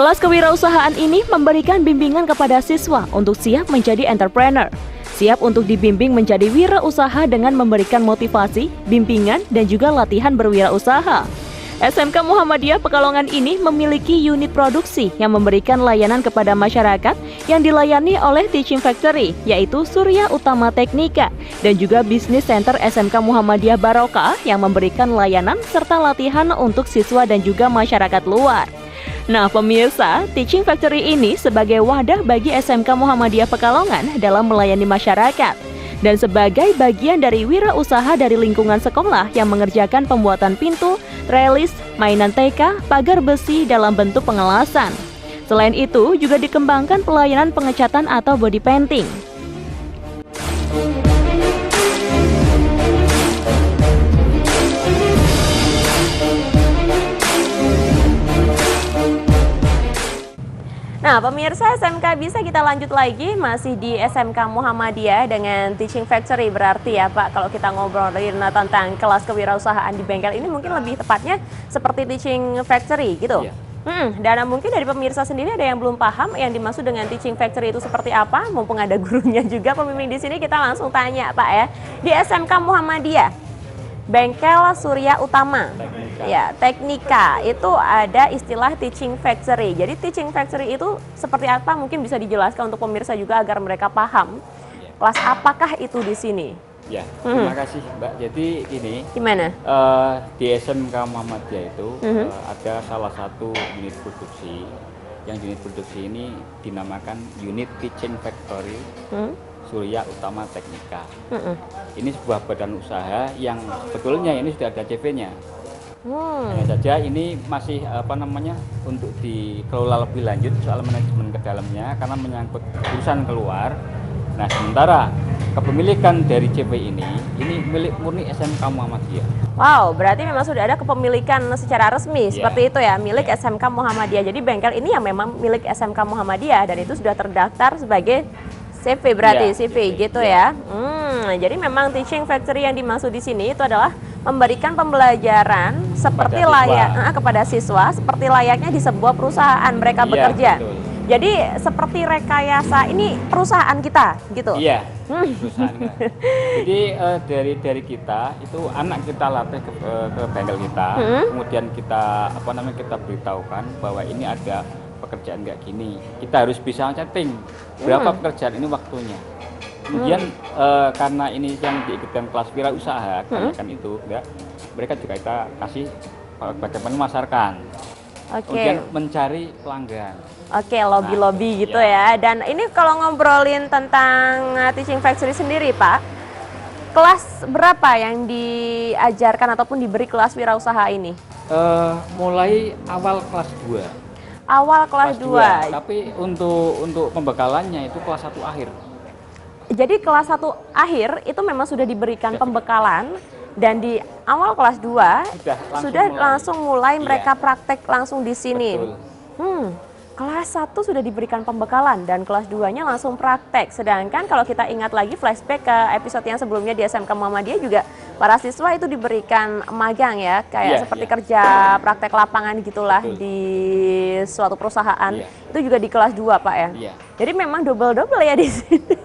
Kelas kewirausahaan ini memberikan bimbingan kepada siswa untuk siap menjadi entrepreneur, siap untuk dibimbing menjadi wirausaha dengan memberikan motivasi, bimbingan, dan juga latihan berwirausaha. SMK Muhammadiyah Pekalongan ini memiliki unit produksi yang memberikan layanan kepada masyarakat yang dilayani oleh Teaching Factory, yaitu Surya Utama Teknika, dan juga Business Center SMK Muhammadiyah Barokah yang memberikan layanan serta latihan untuk siswa dan juga masyarakat luar. Nah pemirsa, Teaching Factory ini sebagai wadah bagi SMK Muhammadiyah Pekalongan dalam melayani masyarakat dan sebagai bagian dari wirausaha dari lingkungan sekolah yang mengerjakan pembuatan pintu, relis, mainan TK, pagar besi dalam bentuk pengelasan. Selain itu, juga dikembangkan pelayanan pengecatan atau body painting. Nah pemirsa, SMK bisa kita lanjut lagi, masih di SMK Muhammadiyah dengan Teaching Factory. Berarti ya Pak, kalau kita ngobrolin tentang kelas kewirausahaan di bengkel ini mungkin lebih tepatnya seperti Teaching Factory gitu. Dan mungkin dari pemirsa sendiri ada yang belum paham yang dimaksud dengan Teaching Factory itu seperti apa. Mumpung ada gurunya juga pembimbing di sini, kita langsung tanya Pak ya. Di SMK Muhammadiyah, bengkel Surya Utama, ya Teknika, itu ada istilah Teaching Factory. Jadi Teaching Factory itu seperti apa? Mungkin bisa dijelaskan untuk pemirsa juga agar mereka paham. Kelas apakah itu di sini? Ya, terima kasih Mbak. Jadi ini Gimana? Di SMK Muhammadiyah itu ada salah satu unit produksi. Yang unit produksi ini dinamakan Unit Teaching Factory Surya Utama Teknika. Ini sebuah badan usaha yang sebetulnya ini sudah ada CV-nya. Hanya saja ini masih untuk dikelola lebih lanjut soal manajemen ke dalamnya karena menyangkut urusan keluar. Nah, sementara kepemilikan dari CV ini milik murni SMK Muhammadiyah. Wow, berarti memang sudah ada kepemilikan secara resmi seperti itu ya, milik SMK Muhammadiyah. Jadi bengkel ini yang memang milik SMK Muhammadiyah dan itu sudah terdaftar sebagai CV berarti, CV gitu ya. Jadi memang Teaching Factory yang dimaksud di sini itu adalah memberikan pembelajaran seperti kepada siswa seperti layaknya di sebuah perusahaan mereka bekerja. Betul. Jadi seperti rekayasa ini perusahaan kita gitu. Iya, perusahaan kita. Jadi dari kita itu anak kita latih ke bengkel kita, kemudian kita kita beritahukan bahwa ini ada pekerjaan kayak gini, kita harus bisa chatting berapa pekerjaan ini waktunya. Kemudian karena ini yang diikutkan kelas wirausaha, kan itu mereka juga kita kasih bagaimana memasarkan, kemudian mencari pelanggan. Lobby-lobby gitu ya. Dan ini kalau ngobrolin tentang Teaching Factory sendiri Pak, kelas berapa yang diajarkan ataupun diberi kelas wirausaha ini? Mulai awal kelas 2. Awal kelas 2. Tapi untuk pembekalannya itu kelas 1 akhir. Jadi kelas 1 akhir itu memang sudah diberikan pembekalan dan di awal kelas 2 sudah langsung mulai mereka praktek langsung di sini. Kelas 1 sudah diberikan pembekalan dan kelas 2-nya langsung praktek. Sedangkan kalau kita ingat lagi flashback ke episode yang sebelumnya di SMK Muhammadiyah juga para siswa itu diberikan magang ya, kayak seperti kerja praktek lapangan gitulah di suatu perusahaan. Itu juga di kelas 2 Pak ya. Jadi memang double-double ya di sini.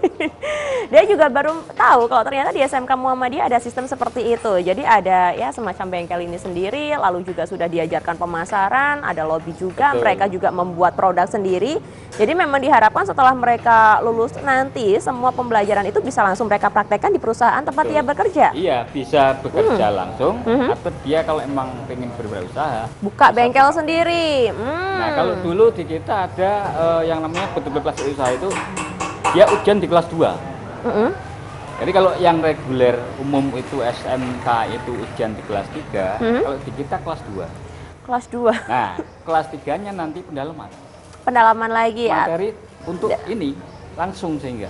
Dia juga baru tahu kalau ternyata di SMK Muhammadiyah ada sistem seperti itu. Jadi ada ya semacam bengkel ini sendiri, lalu juga sudah diajarkan pemasaran, ada lobby juga, mereka juga membuat produk sendiri. Jadi memang diharapkan setelah mereka lulus nanti semua pembelajaran itu bisa langsung mereka praktekkan di perusahaan tempat dia bekerja. Iya, bisa bekerja langsung atau dia kalau emang pengen berwirausaha buka bengkel sendiri. Nah, kalau dulu di kita ada yang namanya betul-betul kelas usaha itu dia ujian di kelas 2. Jadi kalau yang reguler umum itu SMK itu ujian di kelas 3, kalau di kita kelas 2. Kelas 2. Nah, kelas 3-nya nanti pendalaman. Pendalaman lagi ya. Materi untuk ini langsung sehingga.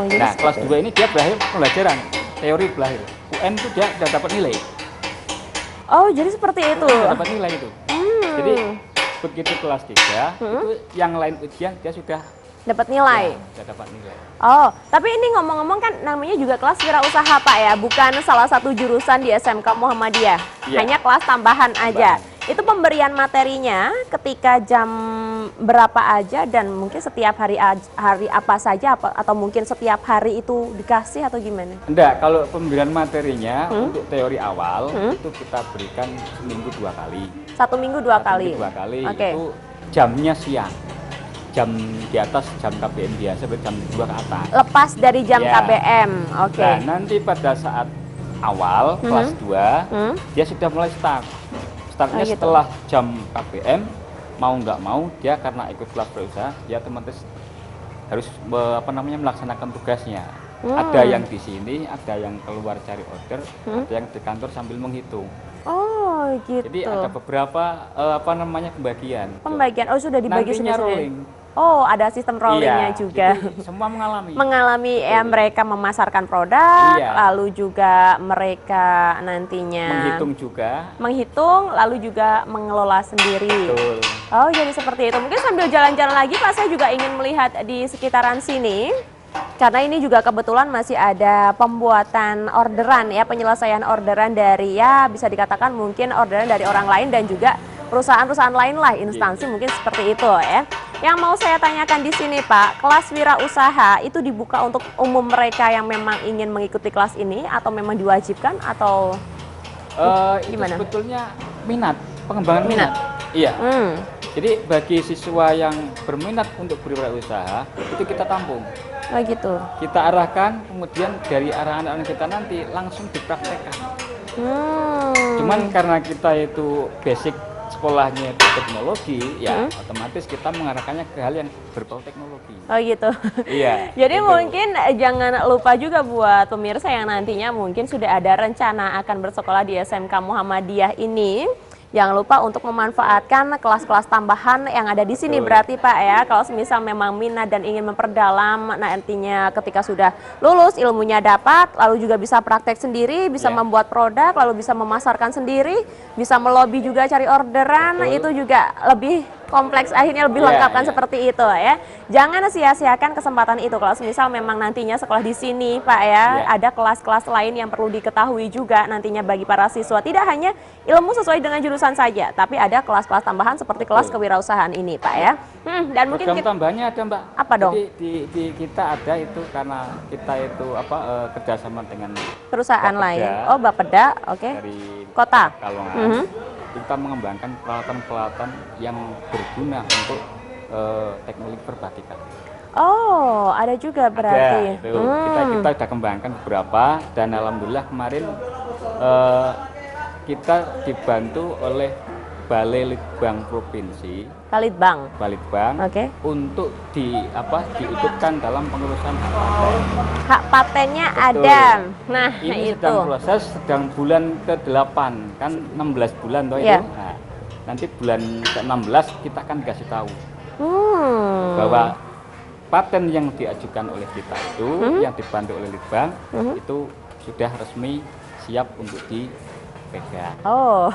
Jadi nah, kelas 2 ini dia berakhir pembelajaran, teori berakhir. UN itu dia sudah dapat nilai. Jadi seperti itu. Sudah dapat nilai itu. Jadi begitu kelas 3 itu yang lain ujian dia sudah dapat nilai. Ya, dapat nilai. Tapi ini ngomong-ngomong kan namanya juga kelas wirausaha Pak ya, bukan salah satu jurusan di SMK Muhammadiyah. Hanya kelas tambahan aja. Itu pemberian materinya ketika jam berapa aja dan mungkin setiap hari hari apa saja atau mungkin setiap hari itu dikasih atau gimana? Enggak, kalau pemberian materinya untuk teori awal itu kita berikan seminggu 2 kali. 1 minggu 2 kali? 2 kali, Oke. itu jamnya siang. Jam di atas jam KBM biasa, jam 2 ke atas. Lepas dari jam Ya. KBM, oke. Nah, nanti pada saat awal kelas 2 dia sudah mulai start. Startnya Oh, gitu. setelah jam KBM, mau nggak mau dia karena ikut kelas berusaha, dia otomatis harus melaksanakan tugasnya. Ada yang di sini, ada yang keluar cari order, ada yang di kantor sambil menghitung. Oh, gitu. Jadi ada beberapa pembagian. Pembagian, oh sudah dibagi Nantinya sudah. rolling. Oh, ada sistem rollingnya Iya, juga. jadi semua mengalami. Mengalami ya mereka memasarkan produk, Iya. lalu juga mereka nantinya menghitung, lalu juga mengelola sendiri. Betul. Oh, jadi seperti itu. Mungkin sambil jalan-jalan lagi, Pak, saya juga ingin melihat di sekitaran sini. Karena ini juga kebetulan masih ada pembuatan orderan ya, penyelesaian orderan dari ya bisa dikatakan mungkin orderan dari orang lain dan juga perusahaan-perusahaan lain lah, instansi mungkin seperti itu ya. Yang mau saya tanyakan di sini Pak, kelas wirausaha itu dibuka untuk umum mereka yang memang ingin mengikuti kelas ini atau memang diwajibkan atau Itu gimana? sebetulnya minat, pengembangan Minat. Iya. Jadi bagi siswa yang berminat untuk berwirausaha itu kita tampung. Oh gitu. Kita arahkan, kemudian dari arahan anak kita nanti langsung dipraktekkan. Cuman karena kita itu basic sekolahnya itu teknologi, ya otomatis kita mengarahkannya ke hal yang berbau teknologi. Oh gitu. Iya. Jadi gitu. mungkin jangan lupa juga buat pemirsa yang nantinya mungkin sudah ada rencana akan bersekolah di SMK Muhammadiyah ini. Jangan lupa untuk memanfaatkan kelas-kelas tambahan yang ada di sini. Berarti Pak ya, kalau semisal memang minat dan ingin memperdalam nantinya ketika sudah lulus ilmunya dapat, lalu juga bisa praktek sendiri, bisa membuat produk, lalu bisa memasarkan sendiri, bisa melobi juga cari orderan, itu juga lebih kompleks, akhirnya lebih lengkap kan seperti itu ya. Jangan sia-siakan kesempatan itu kalau misal memang nantinya sekolah di sini Pak ya, ada kelas-kelas lain yang perlu diketahui juga nantinya bagi para siswa. Tidak hanya ilmu sesuai dengan jurusan saja, tapi ada kelas-kelas tambahan seperti kelas kewirausahaan ini Pak ya. Dan mungkin program tambahnya ada Mbak. Apa dong? Jadi di kita ada itu karena kita itu kerjasama dengan perusahaan Bapeda, lain. Oh Bapeda, oke. dari Kota. Kalongan. Kita mengembangkan peralatan-peralatan yang berguna untuk teknologi perbatikan. Oh, ada juga berarti. Ada, itu. Kita sudah kembangkan beberapa dan alhamdulillah kemarin kita dibantu oleh Balai Litbang Provinsi, Balitbang, untuk diikutkan dalam pengurusan hak paten. Hak patennya Betul. ada. Nah, Ini itu. sedang proses, sedang bulan ke-8, kan 16 bulan toh itu. Nah, nanti bulan ke-16 kita akan kasih tahu bahwa paten yang diajukan oleh kita itu, yang dibantu oleh Litbang, itu sudah resmi siap untuk dipegang. Oh,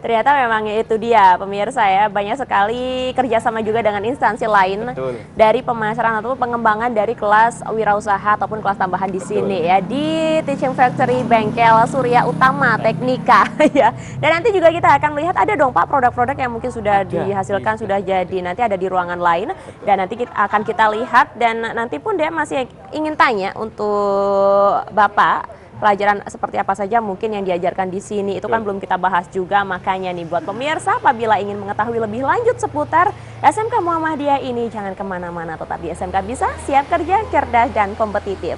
ternyata memang itu dia pemirsa ya, banyak sekali kerjasama juga dengan instansi lain. Betul. Dari pemasaran ataupun pengembangan dari kelas wirausaha ataupun kelas tambahan di sini ya, di Teaching Factory Bengkel Surya Utama Teknika ya. Dan nanti juga kita akan melihat ada dong Pak produk-produk yang mungkin sudah dihasilkan, sudah jadi, nanti ada di ruangan lain. Dan nanti akan kita lihat dan nanti pun dia masih ingin tanya untuk Bapak, pelajaran seperti apa saja mungkin yang diajarkan di sini itu kan belum kita bahas juga. Makanya nih buat pemirsa apabila ingin mengetahui lebih lanjut seputar SMK Muhammadiyah ini jangan kemana-mana, tetap di SMK Bisa, siap kerja, cerdas dan kompetitif.